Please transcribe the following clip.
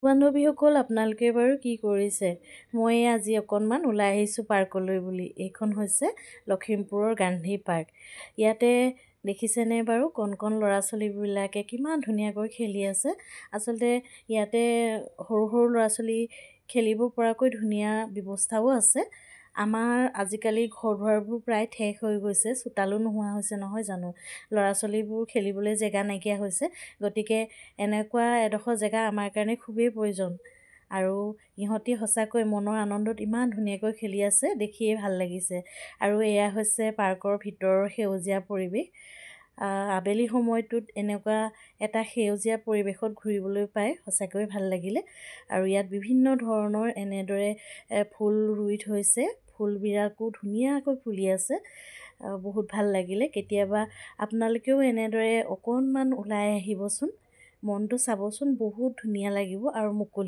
বান্ধৱীসকল আপোনালোকে বাৰু কি কৰিছে? মই আজি অকণমান ওলাই আহিছোঁ পাৰ্কলৈ বুলি। এইখন হৈছে লখিমপুৰৰ গান্ধী পাৰ্ক। ইয়াতে দেখিছেনে বাৰু কণ কণ ল'ৰা ছোৱালীবিলাকে কিমান ধুনীয়াকৈ খেলি আছে। আচলতে ইয়াতে সৰু সৰু ল'ৰা ছোৱালী খেলিব পৰাকৈ ধুনীয়া ব্যৱস্থাও আছে। আমাৰ আজিকালি ঘৰ দুৱাৰবোৰ প্ৰায় ঠেক হৈ গৈছে, চোতালো নোহোৱা হৈছে নহয় জানো। ল'ৰা ছোৱালীবোৰ খেলিবলৈ জেগা নাইকিয়া হৈছে, গতিকে এনেকুৱা এডোখৰ জেগা আমাৰ কাৰণে খুবেই প্ৰয়োজন। আৰু ইহঁতি সঁচাকৈ মনৰ আনন্দত ইমান ধুনীয়াকৈ খেলি আছে, দেখিয়ে ভাল লাগিছে। আৰু এয়া হৈছে পাৰ্কৰ ভিতৰৰ সেউজীয়া পৰিৱেশ। আবেলি সময়টোত এনেকুৱা এটা সেউজীয়া পৰিৱেশত ঘূৰিবলৈ পাই সঁচাকৈ ভাল লাগিলে। আৰু ইয়াত বিভিন্ন ধৰণৰ এনেদৰে ফুল ৰুই থৈছে, ফুলবিলাকো ধুনীয়াকৈ ফুলি আছে। বহুত ভাল লাগিলে। কেতিয়াবা আপোনালোকেও এনেদৰে অকণমান ওলাই আহিবচোন, মনটো চাবচোন, বহুত ধুনীয়া লাগিব আৰু মুকলি